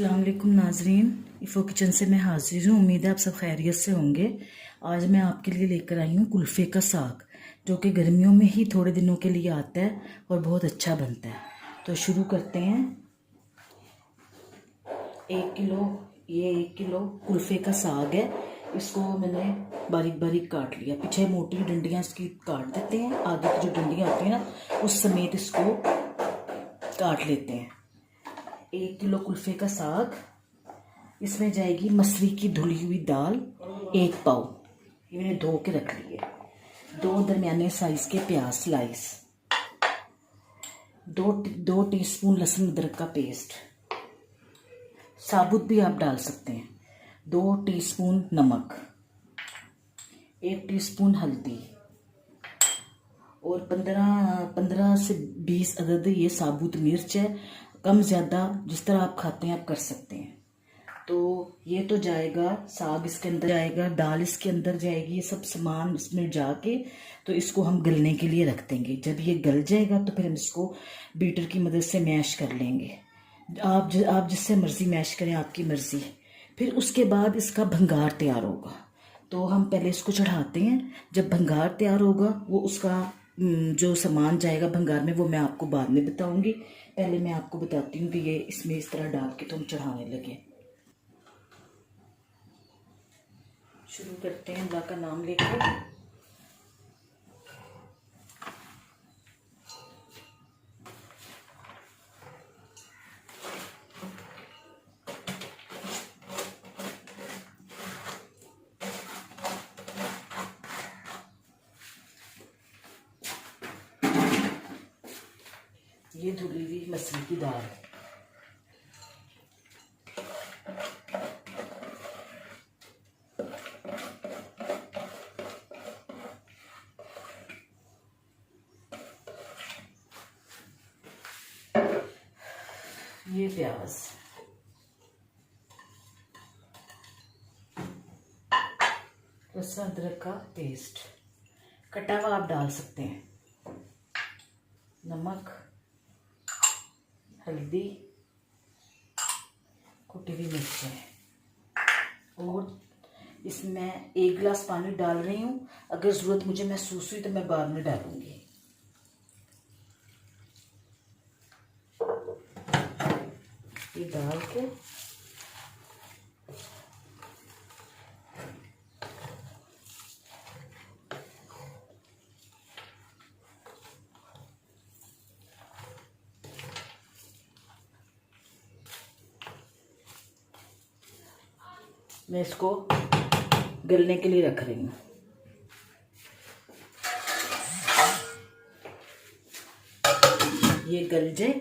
अस्सलाम वालेकुम नाजरीन, इफ़ो किचन से मैं हाजिर हूँ। उम्मीद है आप सब खैरियत से होंगे। आज मैं आपके लिए लेकर आई हूँ कुल्फ़े का साग, जो कि गर्मियों में ही थोड़े दिनों के लिए आता है और बहुत अच्छा बनता है। तो शुरू करते हैं। 1 किलो कुल्फ़े का साग है। इसको मैंने बारीक बारीक काट लिया। पीछे मोटी डंडियाँ इसकी काट देते हैं, आगे की जो डंडियाँ आती हैं ना उस समेत इसको काट लेते हैं। 1 किलो कुल्फ़े का साग, इसमें जाएगी मसूरी की धुली हुई दाल 1 पाव, ये मैंने धो के रख ली है। 2 दरमियाने साइज के प्याज स्लाइस, 2 टीस्पून लहसुन अदरक का पेस्ट, साबुत भी आप डाल सकते हैं। 2 टीस्पून नमक, 1 टीस्पून हल्दी और 15 से 20 अदद ये साबुत मिर्च है। कम ज़्यादा जिस तरह आप खाते हैं आप कर सकते हैं। तो ये तो जाएगा, साग इसके अंदर जाएगा, दाल इसके अंदर जाएगी, ये सब सामान इसमें जाके तो इसको हम गलने के लिए रख देंगे। जब ये गल जाएगा तो फिर हम इसको बीटर की मदद से मैश कर लेंगे। आप जिससे मर्ज़ी मैश करें, आपकी मर्ज़ी। फिर उसके बाद इसका भंगार तैयार होगा। तो हम पहले इसको चढ़ाते हैं। जब भंगार तैयार होगा वो उसका जो सामान जाएगा भंगार में वो मैं आपको बाद में बताऊंगी। पहले मैं आपको बताती हूँ कि ये इसमें इस तरह डाल के तो हम चढ़ाने लगे। शुरू करते हैं अल्लाह का नाम लेकर। ये धुली हुई मसूर की दाल है। ये प्याज, लहसुन अदरक का पेस्ट कटा हुआ आप डाल सकते हैं, नमक, हल्दी, कुटी हुई मिर्चें और इसमें 1 गिलास पानी डाल रही हूँ। अगर ज़रूरत मुझे महसूस हुई तो मैं बाद में डालूंगी। ये डाल के मैं इसको गलने के लिए रख रही हूँ। ये गल जाए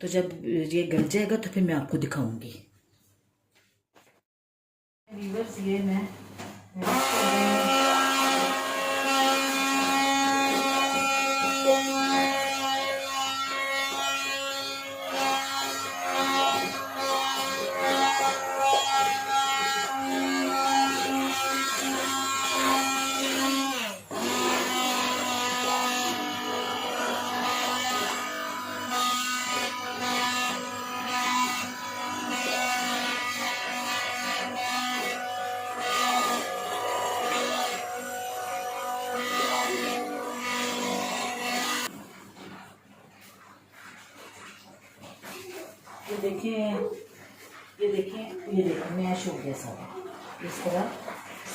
तो जब ये गल जाएगा तो फिर मैं आपको दिखाऊंगी। व्यूअर्स, ये मैं ये देखें मैश हो गया सारा, इस तरह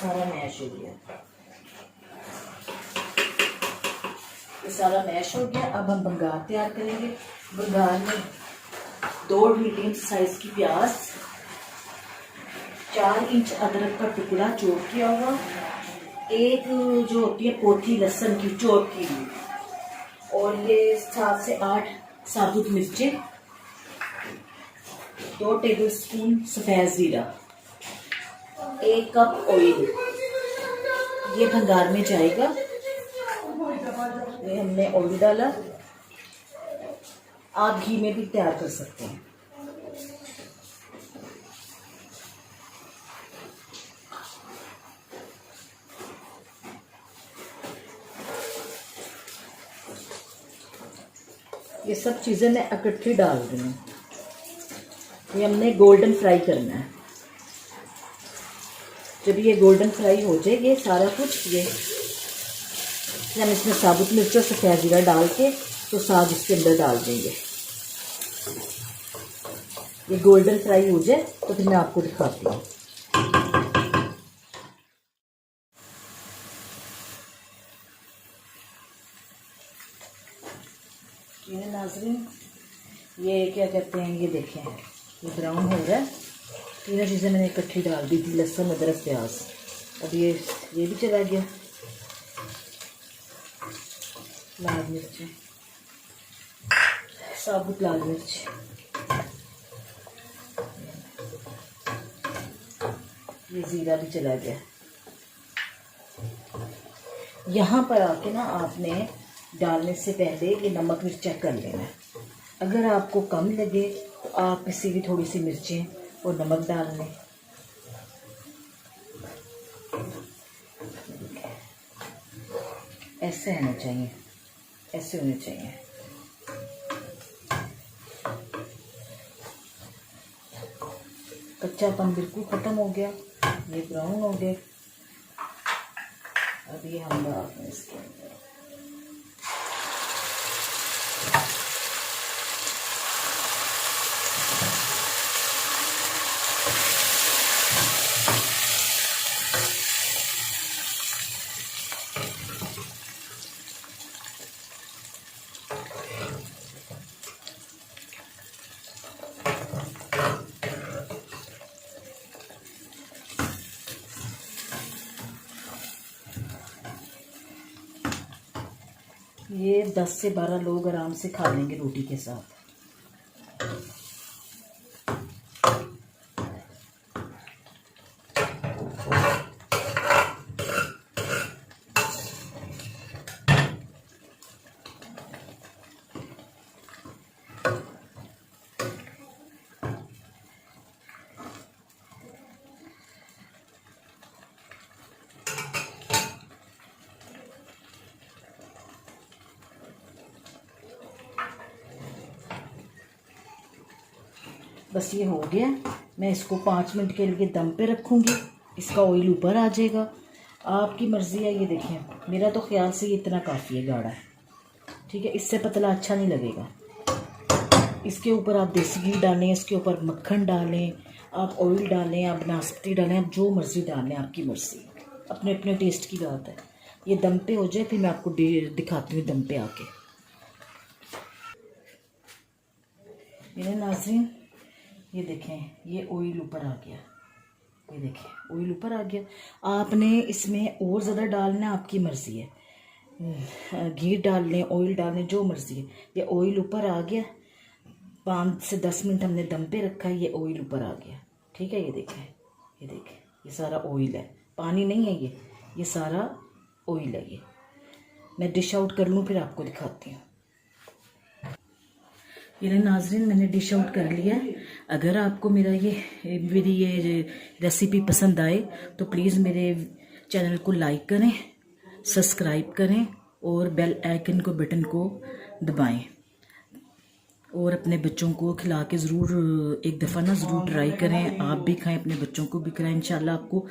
सारा मैश हो गया। ये सारा मैश हो गया। अब हम भंगार तैयार करेंगे। भंगार में 2 मीडियम साइज की प्याज, 4 इंच अदरक का टुकड़ा चॉप किया हुआ, एक जो होती है पोथी लहसुन की चॉप की हुई, और ये 7 से 8 साबुत मिर्चें, 2 टेबलस्पून सफ़ेद ज़ीरा, 1 कप ऑयल। ये भंगार में जाएगा। ये हमने ऑयल डाला। आप घी में भी तैयार कर सकते हैं। ये सब चीज़ें मैं इकट्ठी डाल रही हूँ। ये हमने गोल्डन फ्राई करना है। जब ये गोल्डन फ्राई हो जाए ये सारा कुछ, ये हम इसमें साबुत मिर्च और सफ़ेद जीरा डाल के तो साग इसके अंदर डाल देंगे। ये गोल्डन फ्राई हो जाए तो फिर मैं आपको दिखाती हूँ। ये नाज़रीन, ये क्या कहते हैं, ये देखें, ये ब्राउन हो रहा है। तीनों चीज़ें मैंने इकट्ठी डाल दी थी, लहसुन अदरक प्याज। अब ये भी चला गया। लाल मिर्च, साबुत लाल मिर्च, ये ज़ीरा भी चला गया। यहाँ पर आके ना आपने डालने से पहले ये नमक मिर्च चेक कर लेना है। अगर आपको कम लगे तो आप इसी की थोड़ी सी मिर्चें और नमक डाल लें। ऐसे होना चाहिए, ऐसे होने चाहिए। कच्चापन बिल्कुल ख़त्म हो गया, ये ब्राउन हो गए। अब ये हम डालते हैं इसके अंदर। ये 10 से 12 लोग आराम से खा लेंगे रोटी के साथ। बस ये हो गया। मैं इसको 5 मिनट के लिए दम पे रखूँगी, इसका ऑयल ऊपर आ जाएगा। आपकी मर्ज़ी है। ये देखिए, मेरा तो ख्याल से ये इतना काफ़ी है, गाढ़ा है, ठीक है। इससे पतला अच्छा नहीं लगेगा। इसके ऊपर आप देसी घी डालें, इसके ऊपर मक्खन डालें, आप ऑयल डालें, आप नाशपाती डालें, आप जो मर्ज़ी डालें, आपकी मर्ज़ी, अपने अपने टेस्ट की बात है। ये दम पे हो जाए फिर मैं आपको दिखाती हूँ दम पे आके। मेरे नाज़रीन, ये देखें, ये ऑयल ऊपर आ गया। ये देखें, ऑयल ऊपर आ गया। आपने इसमें और ज़्यादा डालना, आपकी मर्ज़ी है। घी डाल लें, ऑयल डाल लें, जो मर्ज़ी है। ये ऑयल ऊपर आ गया। 5 से 10 मिनट हमने दम पे रखा है, ये ऑयल ऊपर आ गया, ठीक है। ये देखें, ये देखें, ये सारा ऑयल है, पानी नहीं है ये सारा ऑयल है। ये मैं डिश आउट कर लूँ फिर आपको दिखाती हूँ। ये नाज़रीन, मैंने डिश आउट कर लिया है। अगर आपको मेरी ये रेसिपी पसंद आए तो प्लीज़ मेरे चैनल को लाइक करें, सब्सक्राइब करें और बेल आइकन को बटन को दबाएं। और अपने बच्चों को खिला के ज़रूर एक दफ़ा ना ज़रूर ट्राई करें। आप भी खाएं, अपने बच्चों को भी खिलाएं। इंशाल्लाह आपको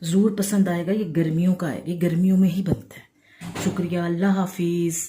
ज़रूर पसंद आएगा। ये गर्मियों का है, ये गर्मियों में ही बनता है। शुक्रिया, अल्लाह हाफिज़।